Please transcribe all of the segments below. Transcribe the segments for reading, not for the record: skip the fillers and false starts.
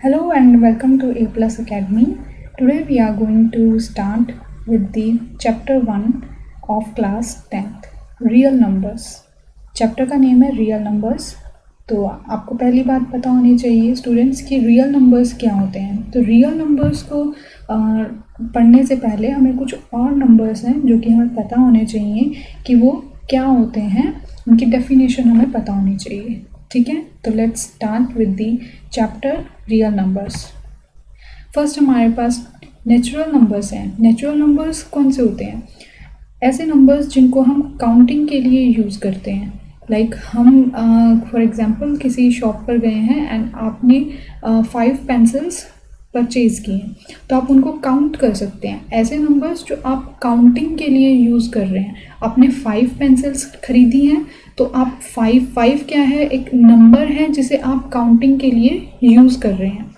Hello and welcome to A Plus Academy. Today we are going to start with the chapter 1 of class 10th Real Numbers. Chapter का name है real numbers. तो आपको पहली बात पता होनी चाहिए स्टूडेंट्स कि रियल नंबर्स क्या होते हैं. तो रियल नंबर्स को पढ़ने से पहले हमें कुछ और नंबर्स हैं जो कि हमें पता होने चाहिए कि वो क्या होते हैं, उनकी डेफिनेशन हमें पता होनी चाहिए. ठीक है, तो let's start with the chapter real numbers. First हमारे पास नेचुरल नंबर्स हैं. नेचुरल नंबर्स कौन से होते हैं? ऐसे नंबर्स जिनको हम काउंटिंग के लिए यूज़ करते हैं. लाइक हम फॉर एग्जांपल किसी शॉप पर गए हैं एंड आपने 5 पेंसिल्स परचेज़ किए हैं, तो आप उनको काउंट कर सकते हैं. ऐसे नंबर्स जो आप काउंटिंग के लिए यूज़ कर रहे हैं. आपने 5 पेंसिल्स खरीदी हैं, तो आप 5 क्या है, एक नंबर है जिसे आप काउंटिंग के लिए यूज़ कर रहे हैं.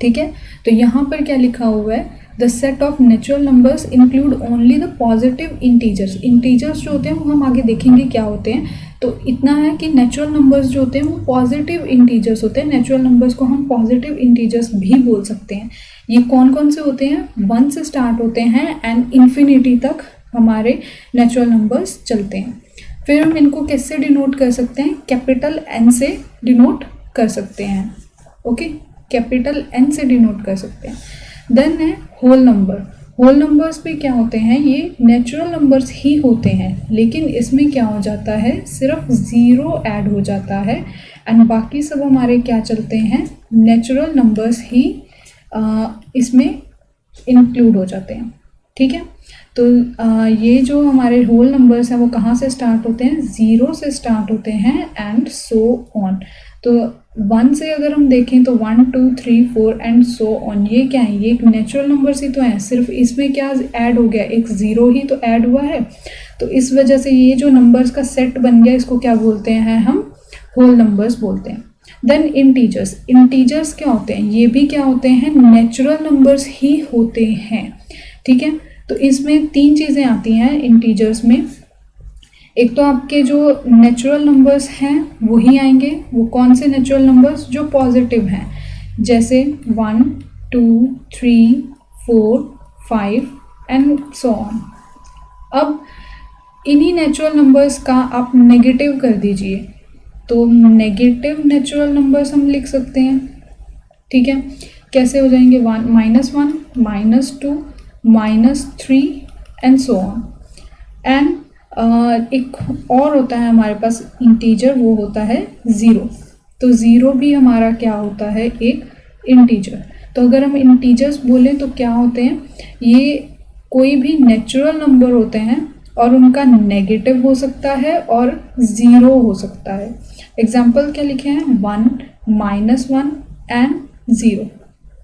ठीक है, तो यहाँ पर क्या लिखा हुआ है, the set of natural numbers include only the positive integers. Integers जो होते हैं वो हम आगे देखेंगे क्या होते हैं. तो इतना है कि नेचुरल नंबर्स जो होते हैं वो पॉजिटिव इंटीजर्स होते हैं. नेचुरल नंबर्स को हम पॉजिटिव इंटीजर्स भी बोल सकते हैं. ये कौन कौन से होते हैं? 1 से स्टार्ट होते हैं एंड इन्फिनिटी तक हमारे नेचुरल नंबर्स चलते हैं. फिर हम इनको किससे डिनोट कर सकते हैं? कैपिटल एन से डिनोट कर सकते हैं. ओके, कैपिटल एन से डिनोट कर सकते हैं. देन है होल नंबर. होल नंबर्स भी क्या होते हैं? ये नेचुरल नंबर्स ही होते हैं, लेकिन इसमें क्या हो जाता है, सिर्फ 0 ऐड हो जाता है एंड बाकी सब हमारे क्या चलते हैं, नेचुरल नंबर्स ही इसमें इंक्लूड हो जाते हैं. ठीक है, तो ये जो हमारे होल नंबर्स हैं वो कहाँ से स्टार्ट होते हैं? 0 से स्टार्ट होते हैं एंड सो ऑन. तो 1 से अगर हम देखें तो 1 2 3 4 एंड सो ऑन. ये क्या है? ये एक नेचुरल नंबर्स ही तो हैं. सिर्फ इसमें क्या ऐड हो गया? एक 0 ही तो ऐड हुआ है. तो इस वजह से ये जो नंबर्स का सेट बन गया, इसको क्या बोलते हैं हम? होल नंबर्स बोलते हैं. Then integers. इंटीजर्स क्या होते हैं? ये भी क्या होते हैं? नेचुरल नंबर्स ही होते हैं. ठीक है, तो इसमें 3 चीज़ें आती हैं इंटीजर्स में. एक तो आपके जो नेचुरल नंबर्स हैं वो ही आएंगे. वो कौन से नेचुरल नंबर्स? जो पॉजिटिव हैं, जैसे 1 2 3 4 5 एंड सो ऑन. अब इन्हीं नेचुरल नंबर्स का आप नेगेटिव कर दीजिए, तो नेगेटिव नेचुरल नंबर्स हम लिख सकते हैं. ठीक है, कैसे हो जाएंगे? 1 -1 -2 -3 एंड सो ऑन. एंड एक और होता है हमारे पास इंटीजर, वो होता है 0. तो 0 भी हमारा क्या होता है? एक इंटीजर. तो अगर हम इंटीजर्स बोलें तो क्या होते हैं? ये कोई भी नेचुरल नंबर होते हैं और उनका नेगेटिव हो सकता है और 0 हो सकता है. एग्जाम्पल क्या लिखे हैं? 1 -1 एंड 0.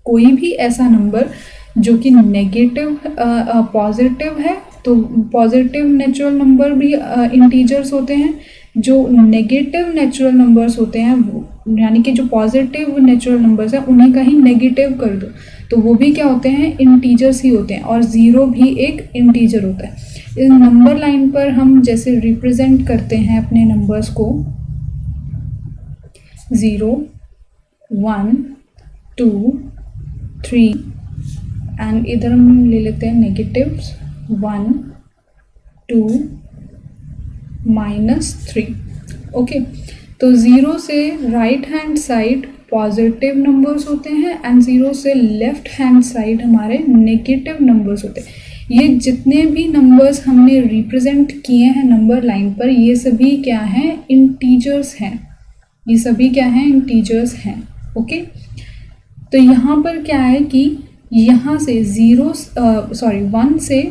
कोई भी ऐसा नंबर जो कि नेगेटिव पॉजिटिव है, तो पॉजिटिव नेचुरल नंबर भी इंटीजर्स होते हैं. जो नेगेटिव नेचुरल नंबर्स होते हैं, यानी कि जो पॉजिटिव नेचुरल नंबर्स हैं उन्हीं का ही नेगेटिव कर दो, तो वो भी क्या होते हैं? इंटीजर्स ही होते हैं. और 0 भी एक इंटीजर होता है. इस नंबर लाइन पर हम जैसे रिप्रेजेंट करते हैं अपने नंबर्स को, 0 1 2 3 एंड इधर हम ले लेते हैं नेगेटिव्स 1 2 -3. ओके, तो 0 से right hand side positive numbers होते हैं एंड 0 से लेफ्ट हैंड साइड हमारे नेगेटिव नंबर्स होते हैं. ये जितने भी नंबर्स हमने रिप्रेजेंट किए हैं नंबर लाइन पर, ये सभी क्या हैं? इंटीजर्स हैं. ये सभी क्या हैं? इंटीजर्स हैं. ओके, तो यहाँ पर क्या है कि यहाँ से 1 से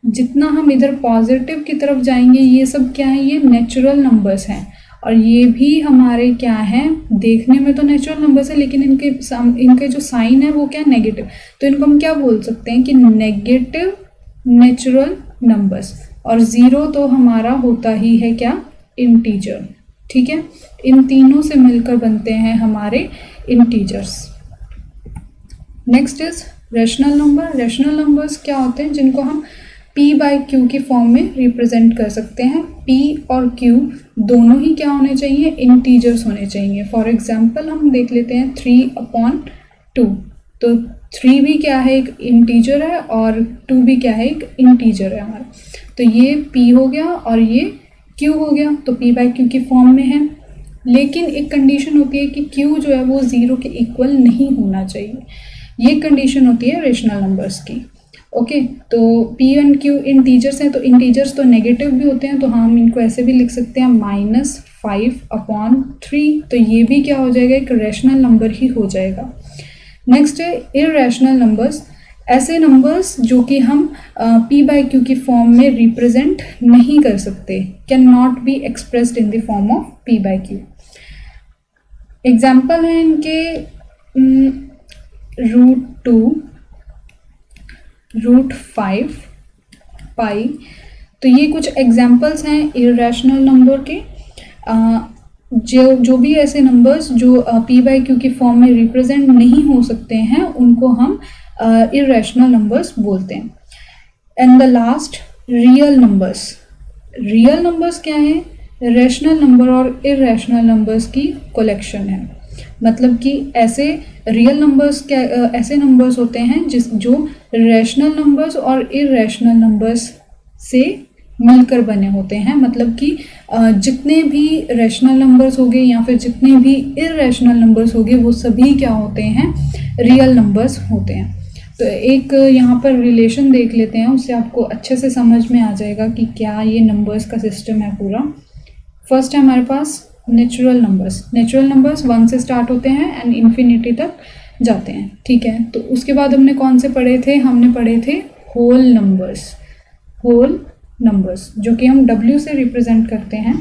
जितना हम इधर पॉजिटिव की तरफ जाएंगे, ये सब क्या है? ये नेचुरल नंबर्स हैं. और ये भी हमारे क्या हैं? देखने में तो नेचुरल नंबर्स है, लेकिन इनके जो साइन है वो क्या? नेगेटिव. तो इनको हम क्या बोल सकते हैं कि नेगेटिव नेचुरल नंबर्स. और 0 तो हमारा होता ही है क्या? इंटीजर. ठीक है, इन तीनों से मिलकर बनते हैं हमारे integers. Next is rational number. Rational numbers क्या होते हैं? जिनको हम p बाई क्यू की फॉर्म में रिप्रेजेंट कर सकते हैं। p और q दोनों ही क्या होने चाहिए, इंटीजर्स होने चाहिए। फॉर एग्जाम्पल हम देख लेते हैं 3/2, तो 3 भी क्या है, एक इंटीजर है, और 2 भी क्या है, एक इंटीजर है हमारा। तो ये p हो गया और ये q हो गया, तो p बाई क्यू की फॉर्म में है। लेकिन एक कंडीशन होती है कि q जो है वो 0 के इक्वल नहीं होना चाहिए। ये कंडीशन होती है रेशनल नंबर्स की। ओके, तो p एंड q इंटीजर्स हैं, तो इंटीजर्स तो नेगेटिव भी होते हैं, तो हम इनको ऐसे भी लिख सकते हैं -5/3। तो ये भी क्या हो जाएगा, एक रेशनल नंबर ही हो जाएगा। नेक्स्ट है इररेशनल नंबर्स, ऐसे नंबर्स जो कि हम p बाई क्यू की फॉर्म में रिप्रेजेंट नहीं कर सकते, can not be expressed in the form of p by Q. Example है इनके √2, √5, पाई। तो ये कुछ एग्जाम्पल्स हैं इररेशनल नंबर के। जो भी ऐसे नंबर्स जो p बाई क्यू की फॉर्म में रिप्रेजेंट नहीं हो सकते हैं उनको हम इररेशनल नंबर्स बोलते हैं। And the last real numbers. Real numbers क्या है, रेशनल नंबर और इररेशनल नंबर्स की कलेक्शन है। मतलब कि ऐसे रियल नंबर्स क्या, ऐसे नंबर्स होते हैं जो रेशनल नंबर्स और इररेशनल नंबर्स से मिलकर बने होते हैं। मतलब कि जितने भी रेशनल नंबर्स होंगे या फिर जितने भी इररेशनल नंबर्स होंगे वो सभी क्या होते हैं, रियल नंबर्स होते हैं। तो एक यहाँ पर रिलेशन देख लेते हैं, उससे आपको अच्छे से समझ में आ जाएगा कि क्या ये नंबर्स का सिस्टम है पूरा। फर्स्ट है हमारे पास नेचुरल नंबर्स। नेचुरल नंबर्स 1 से स्टार्ट होते हैं एंड इन्फिनिटी तक जाते हैं, ठीक है। तो उसके बाद हमने कौन से पढ़े थे, हमने पढ़े थे होल नंबर्स। होल नंबर्स जो कि हम W से रिप्रेजेंट करते हैं।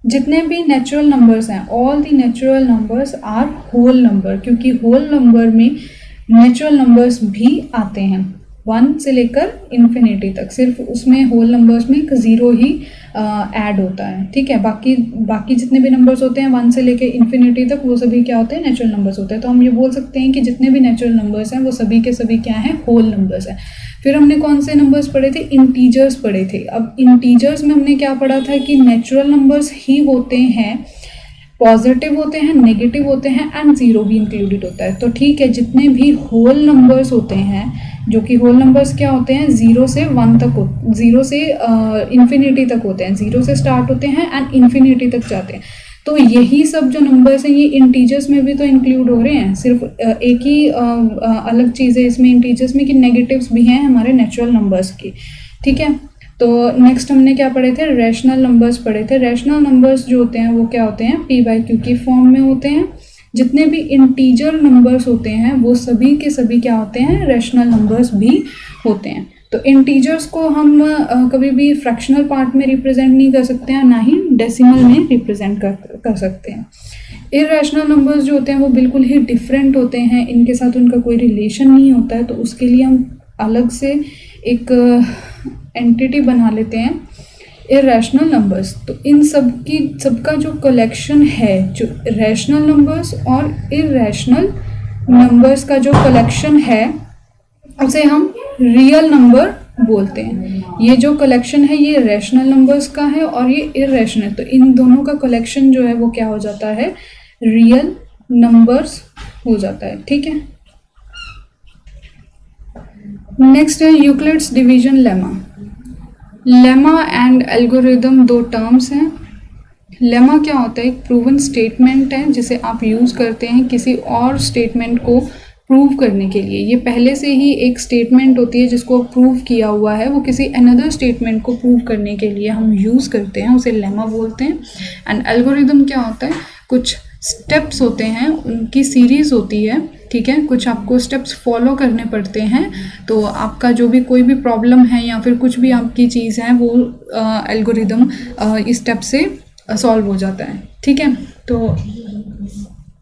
जितने भी नेचुरल नंबर्स हैं, all the natural numbers are whole number, क्योंकि होल नंबर में नेचुरल नंबर्स भी आते हैं 1 से लेकर इन्फिनिटी तक। सिर्फ उसमें होल नंबर्स में एक 0 ही ऐड होता है, ठीक है। बाकी जितने भी नंबर्स होते हैं 1 से लेकर इन्फिनिटी तक वो सभी क्या होते हैं, नेचुरल नंबर्स होते हैं। तो हम ये बोल सकते हैं कि जितने भी नेचुरल नंबर्स हैं वो सभी के सभी क्या हैं, होल नंबर्स हैं। फिर हमने कौन से नंबर्स पढ़े थे, इंटीजर्स पढ़े थे। अब इंटीजर्स में हमने क्या पढ़ा था कि नेचुरल नंबर्स ही होते हैं, पॉजिटिव होते हैं, नेगेटिव होते हैं एंड 0 भी इंक्लूडेड होता है। तो ठीक है, जितने भी होल नंबर्स होते हैं, जो कि होल नंबर्स क्या होते हैं, 0 से 1 तक, 0 से इन्फिनिटी तक होते हैं, 0 से स्टार्ट होते हैं एंड इन्फिनिटी तक जाते हैं। तो यही सब जो नंबर्स हैं ये इंटीजर्स में भी तो इंक्लूड हो रहे हैं। सिर्फ एक ही अलग चीज़ है इसमें इंटीजर्स में कि नेगेटिव्स भी हैं हमारे नेचुरल नंबर्स की, ठीक है। तो नेक्स्ट हमने क्या पढ़े थे, रैशनल नंबर्स पढ़े थे। रैशनल नंबर्स जो होते हैं वो क्या होते हैं, p बाई क्यू की फॉर्म में होते हैं। जितने भी इंटीजर नंबर्स होते हैं वो सभी के सभी क्या होते हैं, रैशनल नंबर्स भी होते हैं। तो इंटीजर्स को हम कभी भी फ्रैक्शनल पार्ट में रिप्रेजेंट नहीं कर सकते हैं, ना ही डेसिमल में रिप्रेजेंट कर सकते हैं। इररेशनल नंबर्स जो होते हैं वो बिल्कुल ही डिफरेंट होते हैं, इनके साथ उनका कोई रिलेशन नहीं होता है। तो उसके लिए हम अलग से एक एंटिटी बना लेते हैं, इररेशनल नंबर्स। तो इन सबका जो कलेक्शन है, जो रैशनल नंबर्स और इररेशनल नंबर्स का जो कलेक्शन है उसे हम रियल नंबर बोलते हैं। ये जो कलेक्शन है ये रैशनल नंबर्स का है और ये इररेशनल, तो इन दोनों का कलेक्शन जो है वो क्या हो जाता है, रियल नंबर्स हो जाता है, ठीक है। नेक्स्ट है Euclid's division lemma. Lemma and algorithm दो टर्म्स हैं। लेमा क्या होता है, एक प्रूवन स्टेटमेंट है जिसे आप यूज़ करते हैं किसी और स्टेटमेंट को प्रूव करने के लिए। ये पहले से ही एक स्टेटमेंट होती है जिसको प्रूव किया हुआ है, वो किसी अनदर स्टेटमेंट को प्रूव करने के लिए हम यूज़ करते हैं, उसे लेमा बोलते हैं। एंड एल्गोरिदम क्या होता है, कुछ स्टेप्स होते हैं, उनकी सीरीज़ होती है, ठीक है। कुछ आपको स्टेप्स फॉलो करने पड़ते हैं, तो आपका जो भी कोई भी प्रॉब्लम है या फिर कुछ भी आपकी चीज़ है वो एल्गोरिदम इस स्टेप से सॉल्व हो जाता है, ठीक है। तो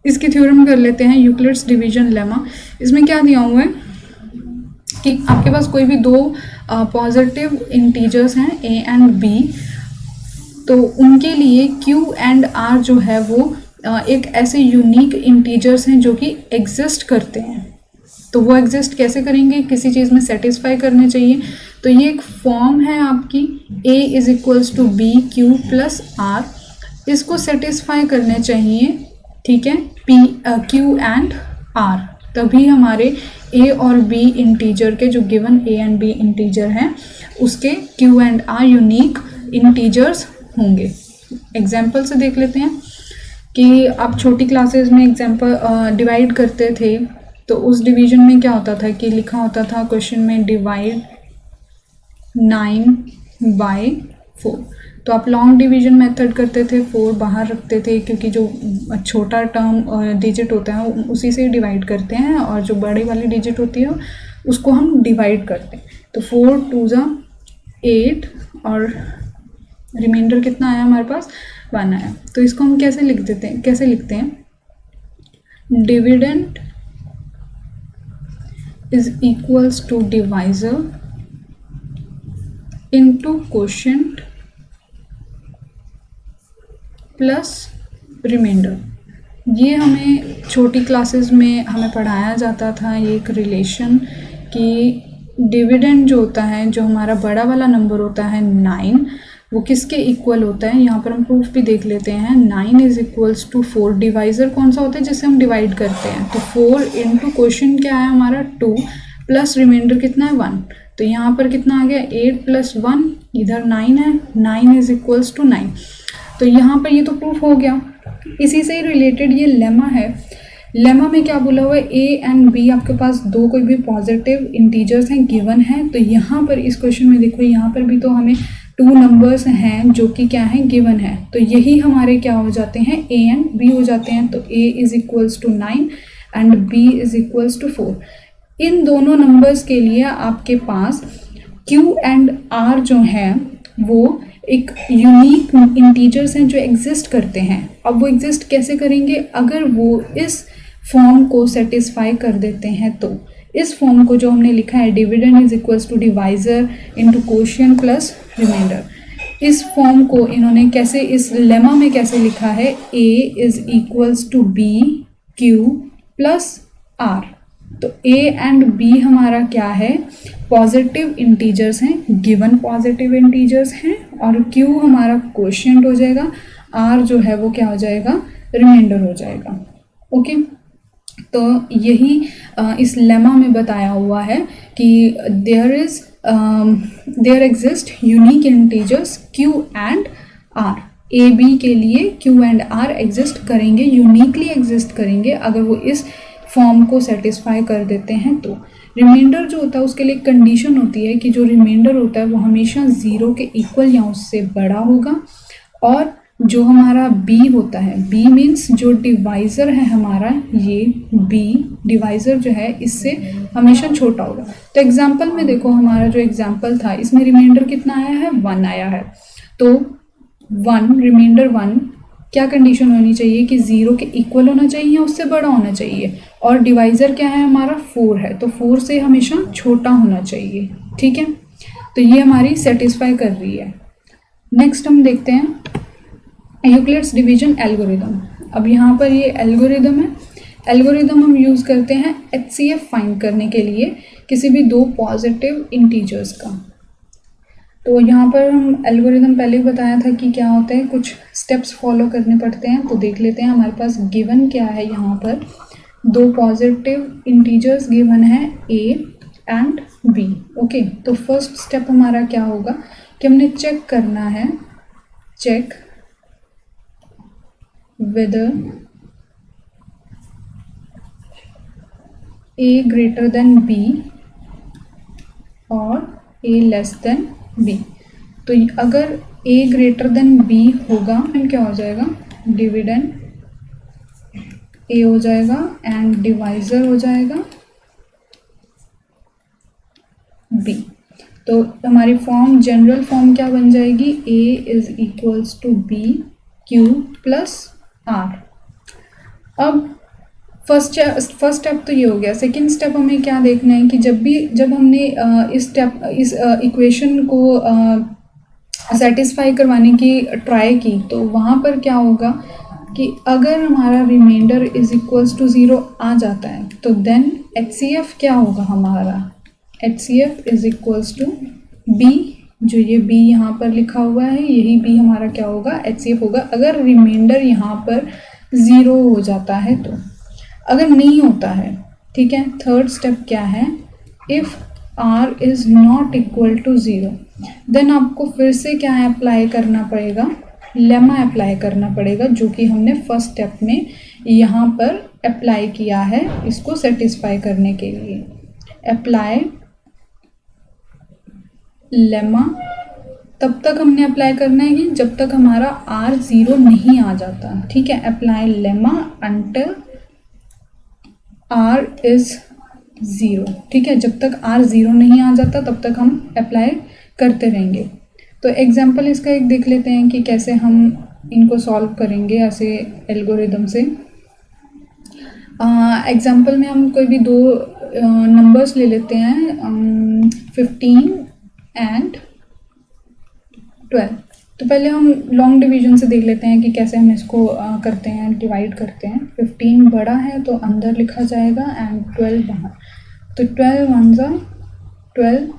इसकी थ्योरम कर लेते हैं, यूक्लिड्स डिवीजन लेमा। इसमें क्या दिया हुआ है कि आपके पास कोई भी दो पॉजिटिव इंटीजर्स हैं a एंड b, तो उनके लिए q एंड r जो है वो एक ऐसे यूनिक इंटीजर्स हैं जो कि एग्जिस्ट करते हैं। तो वो एग्जिस्ट कैसे करेंगे, किसी चीज़ में सेटिस्फाई करने चाहिए। तो ये एक फॉर्म है आपकी A is equals to B Q plus R, इसको सेटिस्फाई करने चाहिए, ठीक है, क्यू एंड आर, तभी हमारे A और B इंटीजर के जो given A and B integer हैं उसके Q and R unique integers होंगे। एग्जाम्पल से देख लेते हैं कि आप छोटी क्लासेस में एग्जाम्पल डिवाइड करते थे, तो उस डिवीजन में क्या होता था कि लिखा होता था क्वेश्चन में डिवाइड 9/4, तो आप लॉन्ग डिवीजन मेथड करते थे, 4 बाहर रखते थे क्योंकि जो छोटा टर्म डिजिट होता है उसी से डिवाइड करते हैं, और जो बड़े वाली डिजिट होती है उसको हम डिवाइड करते हैं। तो 4 2 ज़ा 8 और रिमाइंडर कितना आया हमारे पास, 1 आया। तो इसको हम कैसे लिख देते हैं, कैसे लिखते हैं, dividend is equals to divisor into quotient plus remainder. ये हमें छोटी क्लासेस में हमें पढ़ाया जाता था, ये एक रिलेशन कि डिविडेंड जो होता है, जो हमारा बड़ा वाला नंबर होता है 9, वो किसके इक्वल होता है। यहाँ पर हम प्रूफ भी देख लेते हैं, 9 इज इक्वल्स टू 4, डिवाइजर कौन सा होता है जिसे हम डिवाइड करते हैं, तो 4 इंटू क्वोशिएंट क्या है हमारा 2 प्लस रिमाइंडर कितना है 1, तो यहाँ पर कितना आ गया 8 प्लस 1, इधर 9 है, 9 इज इक्वल्स टू 9। तो यहाँ पर ये तो प्रूफ हो गया। इसी से रिलेटेड ये लेमा है, लेमा में क्या बोला हुआ है, ए एंड बी आपके पास दो कोई भी पॉजिटिव इंटीजर्स हैं गिवन है। तो यहाँ पर इस क्वेश्चन में देखो, यहाँ पर भी तो हमें 2 नंबर्स हैं जो कि क्या है, गिवन है, तो यही हमारे क्या हो जाते हैं, ए एंड बी हो जाते हैं। तो A is equals to 9 and B is equals to 4। इन दोनों नंबर्स के लिए आपके पास क्यू एंड आर जो है वो एक यूनिक इंटीजर्स हैं जो एग्जिस्ट करते हैं। अब वो एग्जिस्ट कैसे करेंगे, अगर वो इस फॉर्म को सेटिस्फाई कर देते हैं। तो इस फॉर्म को जो हमने लिखा है, dividend is equals to divisor into quotient plus remainder, इस फॉर्म को इन्होंने कैसे, इस लेमा में कैसे लिखा है, A is equals to B Q plus R. तो ए एंड बी हमारा क्या है, पॉजिटिव इंटीजर्स हैं, गिवन पॉजिटिव इंटीजर्स हैं, और क्यू हमारा क्वोशिएंट हो जाएगा, आर जो है वो क्या हो जाएगा, रिमाइंडर हो जाएगा। ओके, तो यही इस लेमा में बताया हुआ है कि there exist unique integers Q and R. A B के लिए क्यू एंड आर एग्जिस्ट करेंगे, यूनिकली एग्जिस्ट करेंगे अगर वो इस फॉर्म को सेटिस्फाई कर देते हैं। तो रिमाइंडर जो होता है उसके लिए कंडीशन होती है कि जो रिमाइंडर होता है वो हमेशा 0 के इक्वल या उससे बड़ा होगा, और जो हमारा बी होता है, बी मीन्स जो डिवाइज़र है हमारा, ये बी डिवाइज़र जो है इससे हमेशा छोटा होगा। तो एग्जाम्पल में देखो, हमारा जो एग्जाम्पल था इसमें रिमाइंडर कितना आया है, 1 आया है। तो 1 रिमाइंडर 1, क्या कंडीशन होनी चाहिए कि 0 के इक्वल होना चाहिए, उससे बड़ा होना चाहिए, और डिवाइज़र क्या है हमारा 4 है, तो 4 से हमेशा छोटा होना चाहिए। ठीक है, तो ये हमारी सेटिस्फाई कर रही है। नेक्स्ट हम देखते हैं यूक्लिड्स डिवीजन एल्गोरिदम। अब यहाँ पर ये एल्गोरिदम है, एल्गोरिदम हम यूज़ करते हैं HCF फाइंड करने के लिए किसी भी 2 पॉजिटिव इंटीजर्स का। तो यहाँ पर हम एल्गोरिदम पहले ही बताया था कि क्या होता है, कुछ स्टेप्स फॉलो करने पड़ते हैं। तो देख लेते हैं हमारे पास गिवन क्या है, यहाँ पर 2 पॉजिटिव इंटीजर्स गिवन है A एंड B। ओके, तो फर्स्ट स्टेप हमारा क्या होगा कि हमने चेक करना है, check whether A greater than B और A less than B। तो अगर A greater than B होगा तो क्या हो जाएगा, डिविडेंड A हो जाएगा एंड डिवाइजर हो जाएगा B। तो हमारी फॉर्म, जनरल फॉर्म क्या बन जाएगी, A is equals to B Q plus R। अब फर्स्ट स्टेप तो ये हो गया। सेकंड स्टेप हमें क्या देखना है कि जब हमने इस इक्वेशन को सेटिस्फाई करवाने की ट्राई की, तो वहाँ पर क्या होगा, कि अगर हमारा रिमाइंडर इज इक्वल्स टू 0 आ जाता है तो देन HCF क्या होगा हमारा, HCF is equals to B, जो ये B यहाँ पर लिखा हुआ है यही B हमारा क्या होगा, HCF होगा अगर रिमाइंडर यहाँ पर 0 हो जाता है तो। अगर नहीं होता है, ठीक है, थर्ड स्टेप क्या है, if R is not equal to 0 then आपको फिर से क्या अप्लाई करना पड़ेगा, लेमा अप्लाई करना पड़ेगा, जो कि हमने फर्स्ट स्टेप में यहाँ पर अप्लाई किया है इसको सेटिस्फाई करने के लिए। अप्लाई लेमा तब तक हमने अप्लाई करना है कि जब तक हमारा R 0 नहीं आ जाता, ठीक है। Apply lemma until R is 0, ठीक है, जब तक R 0 नहीं आ जाता तब तक हम अप्लाई करते रहेंगे। तो एग्जाम्पल इसका एक देख लेते हैं कि कैसे हम इनको सॉल्व करेंगे ऐसे एल्गोरिदम से। एग्जाम्पल में हम कोई भी दो नंबर्स ले लेते हैं, 15 एंड 12। तो पहले हम लॉन्ग डिवीजन से देख लेते हैं कि कैसे हम इसको करते हैं, डिवाइड करते हैं। 15 बड़ा है तो अंदर लिखा जाएगा एंड 12 बाहर। तो 12 1 जा 12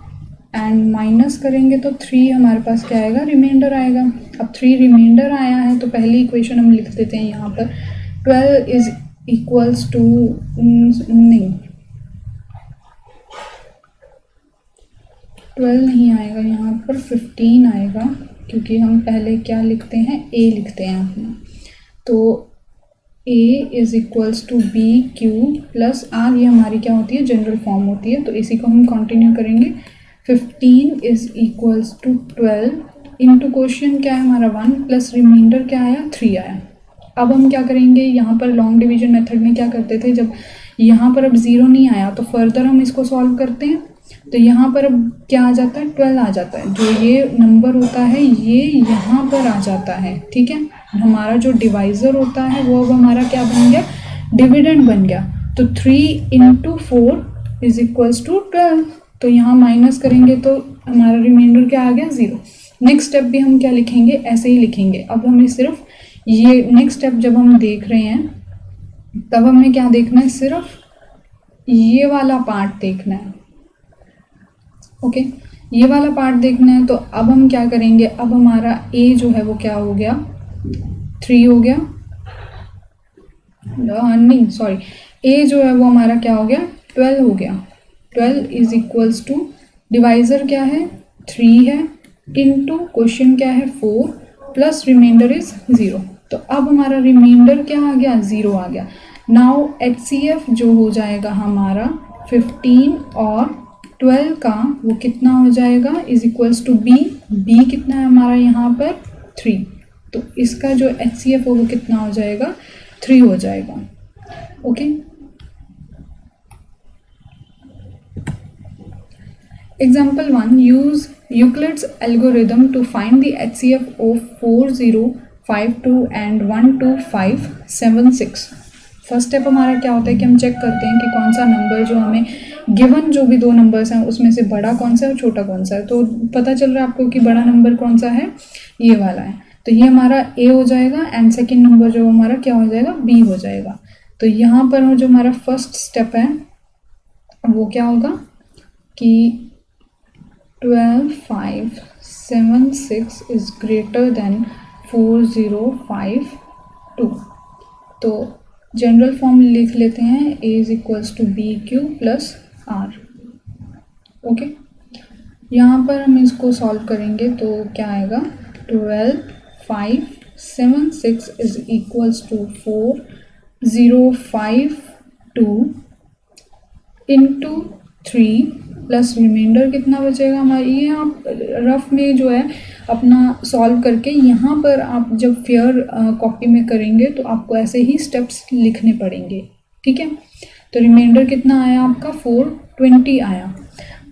एंड माइनस करेंगे तो 3 हमारे पास क्या आएगा, रिमाइंडर आएगा। अब 3 रिमाइंडर आया है तो पहली इक्वेशन हम लिख देते हैं यहाँ पर 12 इज इक्वल्स टू, नहीं 12 नहीं आएगा यहाँ पर, 15 आएगा, क्योंकि हम पहले क्या लिखते हैं, A लिखते हैं अपना। तो A is equals to B Q plus R, ये हमारी क्या होती है, जनरल फॉर्म होती है। तो इसी को हम कंटिन्यू करेंगे। 15 is equals to 12 into question क्या है हमारा 1 प्लस रिमाइंडर क्या आया 3 आया। अब हम क्या करेंगे, यहाँ पर लॉन्ग डिवीजन मेथड में क्या करते थे, जब यहाँ पर अब 0 नहीं आया तो फर्दर हम इसको सॉल्व करते हैं। तो यहाँ पर अब क्या आ जाता है, 12 आ जाता है, जो ये नंबर होता है ये यहाँ पर आ जाता है, ठीक है। हमारा जो डिवाइज़र होता है वो अब हमारा क्या बन गया, डिविडेंड बन गया। तो 3 इंटू 4 इज इक्वल्स टू 12। तो यहाँ माइनस करेंगे तो हमारा रिमाइंडर क्या आ गया, 0। नेक्स्ट स्टेप भी हम क्या लिखेंगे, ऐसे ही लिखेंगे। अब हमें सिर्फ ये नेक्स्ट स्टेप जब हम देख रहे हैं तब हमें क्या देखना है, सिर्फ ये वाला पार्ट देखना है, ओके, ये वाला पार्ट देखना है। तो अब हम क्या करेंगे, अब हमारा A जो है वो क्या हो गया, 3 हो गया, नहीं सॉरी, A जो है वो हमारा क्या हो गया, 12 हो गया। 12 इज इक्वल्स टू डिवाइज़र क्या है 3 है, इनटू क्वेश्चन क्या है 4 प्लस रिमाइंडर इज 0। तो अब हमारा रिमाइंडर क्या आ गया, 0 आ गया। नाउ HCF जो हो जाएगा हमारा 15 और 12 का वो कितना हो जाएगा, इज इक्वल्स टू B कितना है हमारा यहाँ पर 3। तो इसका जो HCF हो वो कितना हो जाएगा, 3 हो जाएगा, okay. Example 1, use Euclid's algorithm to find the HCF of 4052 and 12576। First step हमारा क्या होता है कि हम चेक करते हैं कि कौन सा नंबर जो हमें गिवन जो भी दो नंबर्स हैं उसमें से बड़ा कौन सा है और छोटा कौन सा है। तो पता चल रहा है आपको कि बड़ा नंबर कौन सा है, ये वाला है। तो ये हमारा A हो जाएगा एंड सेकेंड नंबर जो हमारा क्या हो जाएगा, B हो जाएगा। तो यहाँ पर जो हमारा फर्स्ट स्टेप है वो क्या होगा कि 12576 इज ग्रेटर देन 4052। तो जनरल फॉर्म लिख लेते हैं, A is equals to BQ plus R, okay. यहाँ पर हम इसको सॉल्व करेंगे तो क्या आएगा, 12576 is equals to 4052 into 3 plus remainder कितना बचेगा हमारा, ये आप रफ में जो है अपना सॉल्व करके यहाँ पर आप जब फेयर कॉपी में करेंगे तो आपको ऐसे ही स्टेप्स लिखने पड़ेंगे, ठीक है। तो रिमाइंडर कितना आया आपका, 420 आया।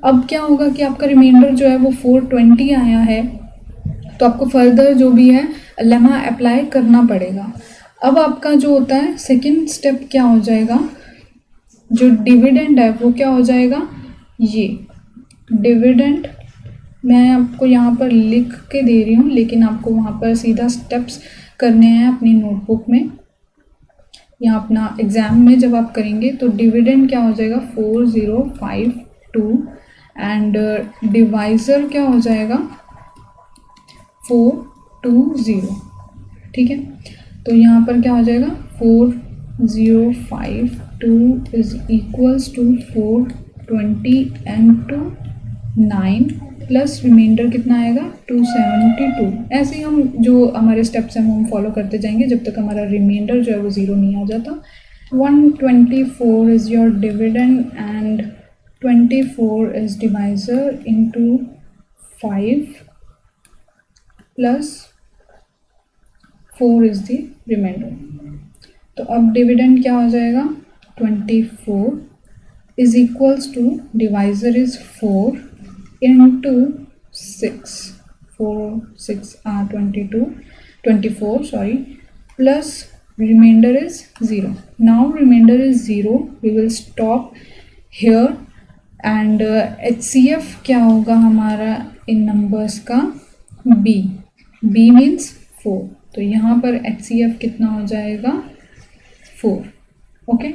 अब क्या होगा कि आपका रिमाइंडर जो है वो 420 आया है तो आपको फर्दर जो भी है लेमा अप्लाई करना पड़ेगा। अब आपका जो होता है सेकेंड स्टेप क्या हो जाएगा, जो डिविडेंड है वो क्या हो जाएगा, ये डिविडेंड मैं आपको यहाँ पर लिख के दे रही हूँ लेकिन आपको वहाँ पर सीधा स्टेप्स करने हैं अपनी नोटबुक में या अपना एग्ज़ाम में जब आप करेंगे तो डिविडेंड क्या हो जाएगा 4052 एंड डिवाइज़र क्या हो जाएगा 420। ठीक है, तो यहाँ पर क्या हो जाएगा 4052 is equals to 420 into 9 plus remainder कितना आएगा 272। ऐसे ही हम जो हमारे स्टेप्स हैं वो हम फॉलो करते जाएंगे जब तक हमारा रिमाइंडर जो है वो 0 नहीं आ जाता। 124 is your dividend and 24 is divisor into 5 plus 4 is the remainder. तो अब डिविडेंड क्या हो जाएगा 24 is equals to divisor is 4 into 6 24 sorry plus remainder is 0. Now remainder is 0, we will stop here and HCF क्या होगा हमारा इन numbers का B means 4, तो यहाँ पर HCF कितना हो जाएगा 4। Okay,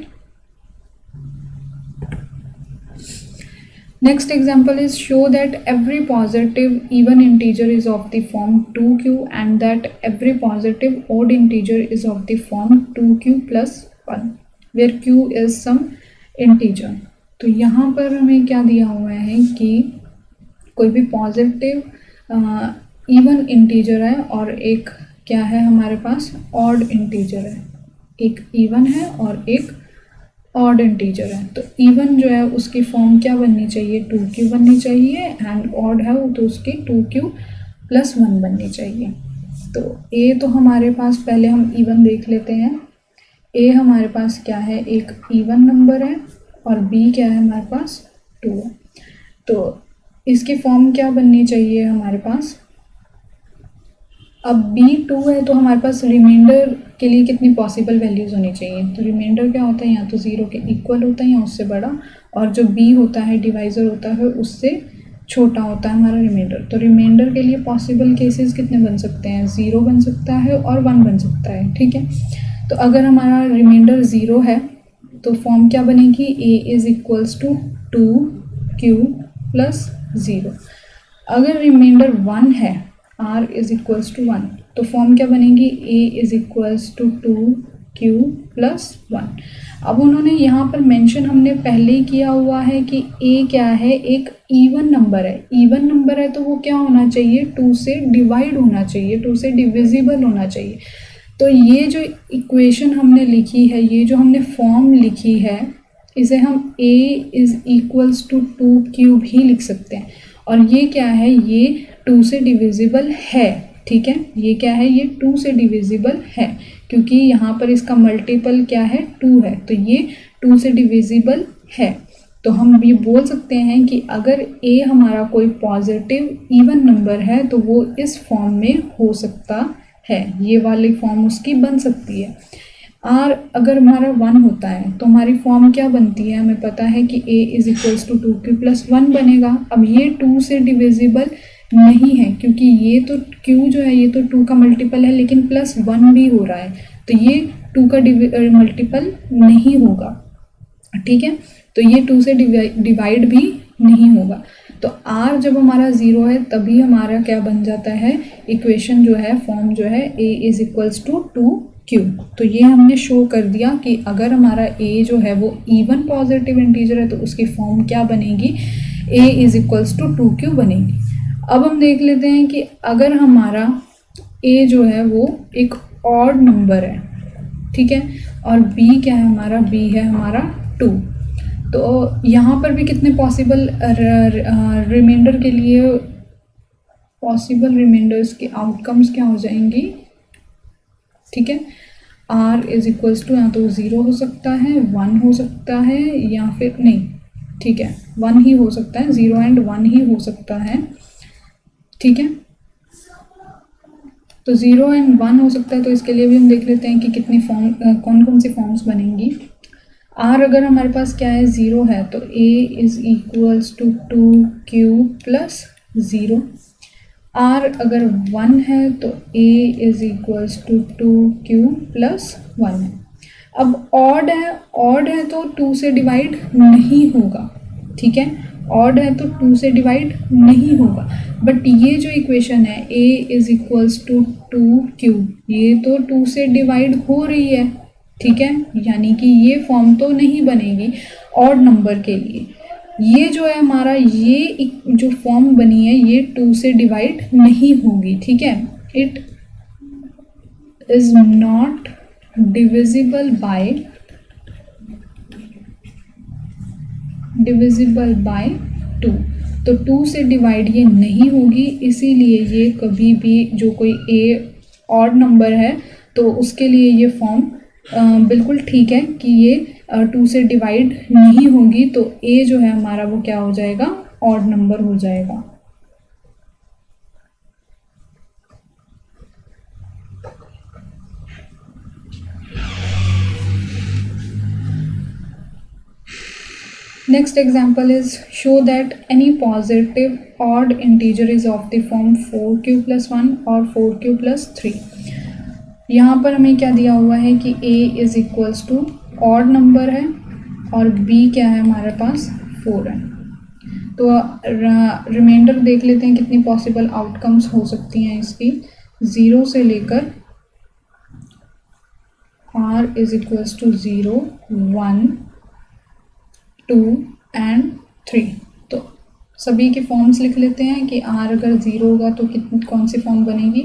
next example is show that every positive even integer is of the form 2q and that every positive odd integer is of the form 2q plus 1 where q is some integer। तो यहाँ पर हमें क्या दिया हुआ है कि कोई भी पॉजिटिव इवन इंटीजर है और एक क्या है हमारे पास ऑड इंटीजर है, एक इवन है और एक ऑड इंटीजर है। तो इवन जो है उसकी फॉर्म क्या बननी चाहिए 2q बननी चाहिए एंड ऑड है तो उसकी 2q प्लस 1 बननी चाहिए। तो ए तो हमारे पास पहले हम इवन देख लेते हैं। ए हमारे पास क्या है एक इवन नंबर है और बी क्या है हमारे पास 2 है। तो इसकी फॉर्म क्या बननी चाहिए हमारे पास, अब बी 2 है तो हमारे पास रिमाइंडर के लिए कितनी पॉसिबल वैल्यूज़ होनी चाहिए। तो रिमाइंडर क्या होता है या तो 0 के इक्वल होता है या उससे बड़ा, और जो बी होता है डिवाइज़र होता है उससे छोटा होता है हमारा रिमाइंडर। तो रिमाइंडर के लिए पॉसिबल केसेस कितने बन सकते हैं, 0 बन सकता है और 1 बन सकता है। ठीक है, तो अगर हमारा रिमाइंडर 0 है तो फॉर्म क्या बनेगी A is equals to 2q plus 0। अगर रिमाइंडर 1 है r इज़ इक्वल्स टू 1 तो फॉर्म क्या बनेगी a is equals to 2q plus 1। अब उन्होंने यहाँ पर मेंशन हमने पहले ही किया हुआ है कि a क्या है एक इवन नंबर है। इवन नंबर है तो वो क्या होना चाहिए 2 से डिवाइड होना चाहिए, 2 से डिविजिबल होना चाहिए। तो ये जो इक्वेशन हमने लिखी है, ये जो हमने फॉर्म लिखी है, इसे हम a is equals to 2q भी लिख सकते हैं। और ये क्या है, ये 2 से डिविजिबल है। ठीक है, ये क्या है, ये 2 से डिविजिबल है क्योंकि यहाँ पर इसका मल्टीपल क्या है 2 है, तो ये 2 से डिविजिबल है। तो हम ये बोल सकते हैं कि अगर a हमारा कोई पॉजिटिव इवन नंबर है तो वो इस फॉर्म में हो सकता है, ये वाली फॉर्म उसकी बन सकती है। r अगर हमारा 1 होता है तो हमारी फॉर्म क्या बनती है, हमें पता है कि a is equals to 2q plus 1 बनेगा। अब ये 2 से डिविजिबल नहीं है क्योंकि ये तो q जो है ये तो 2 का मल्टीपल है लेकिन प्लस 1 भी हो रहा है, तो ये 2 का मल्टीपल नहीं होगा। ठीक है, तो ये 2 से डिवाइड भी नहीं होगा। तो r जब हमारा 0 है तभी हमारा क्या बन जाता है, इक्वेशन जो है फॉर्म जो है a is equals to 2q। तो ये हमने शो कर दिया कि अगर हमारा a जो है वो इवन पॉजिटिव इंटीजर है तो उसकी फॉर्म क्या बनेगी, a is equals to 2q बनेगी। अब हम देख लेते हैं कि अगर हमारा a जो है वो एक ऑड नंबर है, ठीक है, और b क्या है हमारा, b है हमारा 2। तो यहाँ पर भी कितने पॉसिबल रिमाइंडर के लिए पॉसिबल रिमाइंडर्स के आउटकम्स क्या हो जाएंगी। ठीक है, r इज़ इक्वल्स टू या तो 0 हो सकता है, 1 हो सकता है या फिर नहीं, ठीक है 1 ही हो सकता है, 0 एंड 1 ही हो सकता है। ठीक है, तो 0 एंड 1 हो सकता है, तो इसके लिए भी हम देख लेते हैं कि कितनी फॉर्म कौन कौन सी फॉर्म्स बनेंगी। r अगर हमारे पास क्या है 0 है तो a is equals to 2q plus 0 or अगर 1 है तो a is equals to 2q plus 1 है। अब ऑड है तो 2 से डिवाइड नहीं होगा, ठीक है, ऑड है तो 2 से डिवाइड नहीं होगा। बट ये जो इक्वेशन है a is equals to 2q, ये तो 2 से डिवाइड हो रही है, ठीक है, यानी कि ये फॉर्म तो नहीं बनेगी ऑड नंबर के लिए। ये जो है हमारा ये जो फॉर्म बनी है ये 2 से डिवाइड नहीं होगी, ठीक है, it is not divisible by 2। तो 2 से डिवाइड ये नहीं होगी, इसीलिए ये कभी भी जो कोई ए ऑड नंबर है तो उसके लिए ये फॉर्म बिल्कुल ठीक है कि ये 2 से डिवाइड नहीं होगी। तो ए जो है हमारा वो क्या हो जाएगा, ऑड नंबर हो जाएगा। Next example is show that any positive odd integer is of the form 4q plus 1 or 4q plus 3। यहाँ पर हमें क्या दिया हुआ है कि a is equals to odd number है और b क्या है हमारे पास 4 है। तो रिमाइंडर देख लेते हैं कितनी पॉसिबल आउटकम्स हो सकती हैं इसकी। 0 से लेकर r is equals to 0, 1, 2 and 3। तो सभी के फॉर्म्स लिख लेते हैं कि r अगर 0 होगा तो कितनी कौन सी फॉर्म बनेगी,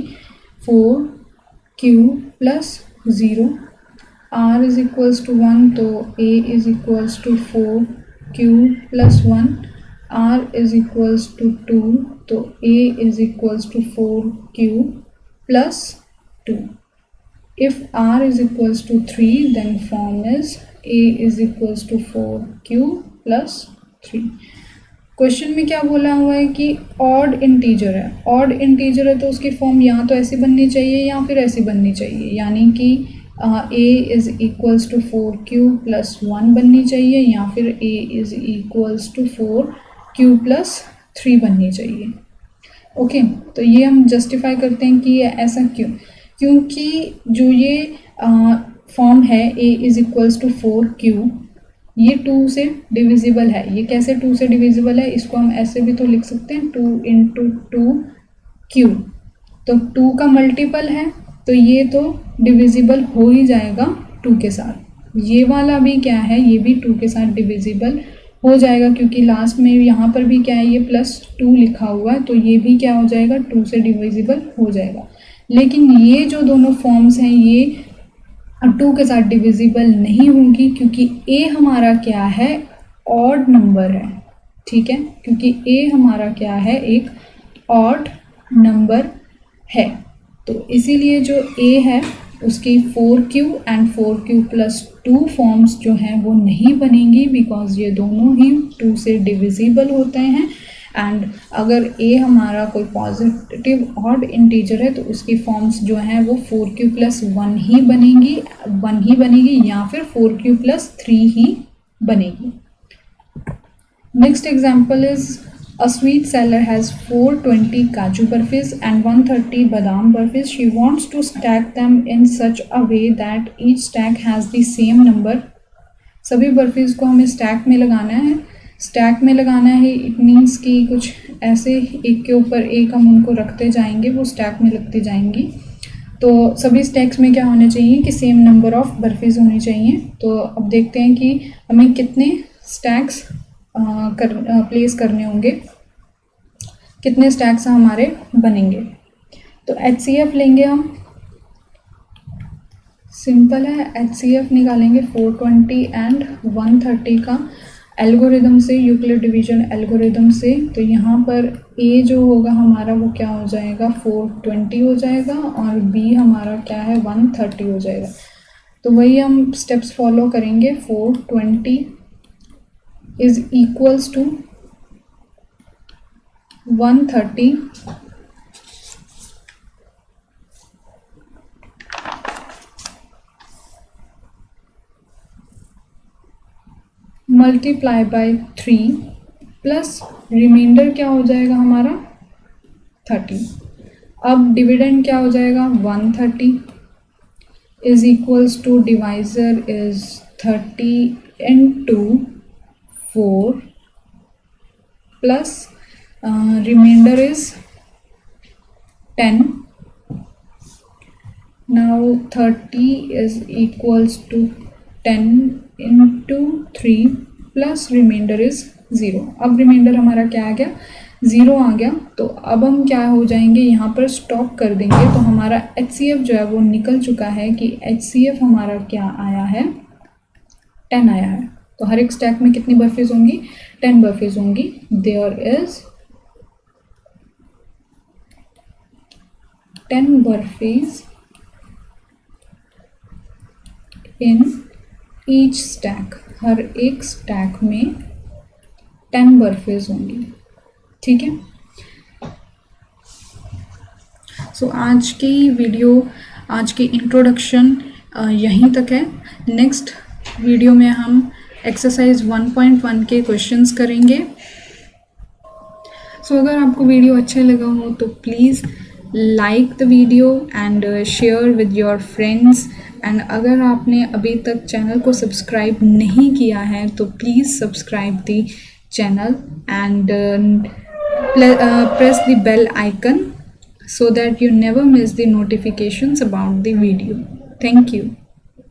4q plus 0। r is equals to 1 तो a is equals to 4q plus 1। r is equals to 2 तो a is equals to 4q plus 2। If r is equals to 3 then form is a is equals to 4q plus 3। Question में क्या बोला हुआ है कि odd integer है, odd integer है तो उसकी फॉर्म या तो ऐसी बननी चाहिए या फिर ऐसी बननी चाहिए, यानी कि a is equals to 4q plus 1 बननी चाहिए या फिर a is equals to 4q plus 3 बननी चाहिए। ओके, तो ये हम जस्टिफाई करते हैं कि ये ऐसा क्यों, क्योंकि जो ये फॉर्म है a is equals to 4q ये 2 से डिविजिबल है। ये कैसे 2 से डिविजिबल है, इसको हम ऐसे भी तो लिख सकते हैं 2 इंटू 2q। तो 2 का मल्टीपल है तो ये तो डिविजिबल हो ही जाएगा 2 के साथ। ये वाला भी क्या है, ये भी 2 के साथ डिविजिबल हो जाएगा क्योंकि लास्ट में यहाँ पर भी क्या है ये +2 लिखा हुआ है, तो ये भी क्या हो जाएगा 2 से डिविजिबल हो जाएगा। लेकिन ये जो दोनों फॉर्म्स हैं ये 2 के साथ डिविजिबल नहीं होंगी क्योंकि a हमारा क्या है, ऑड नंबर है, ठीक है, क्योंकि a हमारा क्या है, एक ऑड नंबर है। तो इसीलिए जो a है उसकी 4q and 4q plus 2 forms जो हैं वो नहीं बनेंगी बिकॉज ये दोनों ही 2 से डिविजिबल होते हैं। एंड अगर a हमारा कोई पॉजिटिव ऑड इंटीजर है तो उसकी फॉर्म्स जो हैं वो 4q प्लस 1 ही बनेगी या फिर 4q प्लस 3 ही बनेगी। Next example is a sweet seller has 420 kaju barfis and 130 badam barfis. She wants to stack them in such a way that each stack has the same number. सभी बर्फीज को हमें स्टैक में लगाना है। स्टैक में लगाना है इट मीन्स कि कुछ ऐसे एक के ऊपर एक हम उनको रखते जाएंगे, वो स्टैक में लगती जाएंगी। तो सभी स्टैक्स में क्या होने चाहिए कि सेम नंबर ऑफ बर्फीज होनी चाहिए। तो अब देखते हैं कि हमें कितने स्टैक्स प्लेस करने होंगे, कितने स्टैक्स हमारे बनेंगे। तो HCF लेंगे हम, सिंपल है, HCF निकालेंगे 420 एंड 130 का एल्गोरिदम से, यूक्लिड डिवीजन एल्गोरिदम से। तो यहाँ पर a जो होगा हमारा वो क्या हो जाएगा 420 हो जाएगा और b हमारा क्या है 130 हो जाएगा। तो वही हम स्टेप्स फॉलो करेंगे। 420 is equals to 130 multiply by 3 plus remainder क्या हो जाएगा हमारा 30। अब डिविडेंड क्या हो जाएगा, 130 is equals to divisor is 30 into 4 plus remainder is 10. Now 30 is equals to 10 into 3 plus remainder is 0। अब रिमाइंडर हमारा क्या आ गया, 0 आ गया। तो अब हम क्या हो जाएंगे, यहाँ पर स्टॉप कर देंगे। तो हमारा HCF जो है वो निकल चुका है कि HCF हमारा क्या आया है, 10 आया है। तो हर एक स्टैक में कितनी बर्फीज होंगी, 10 बर्फीज होंगी। There is 10 barfis in each stack, हर एक स्टैक में 10 बर्फीज होंगी। ठीक है। सो आज की वीडियो, आज की इंट्रोडक्शन यहीं तक है। नेक्स्ट वीडियो में हम एक्सरसाइज 1.1 के क्वेश्चंस करेंगे। सो अगर आपको वीडियो अच्छा लगा हो तो please like the video and share with your friends. And अगर आपने अभी तक चैनल को सब्सक्राइब नहीं किया है तो please subscribe the channel and press the bell icon so that you never miss the notifications about the video. Thank you.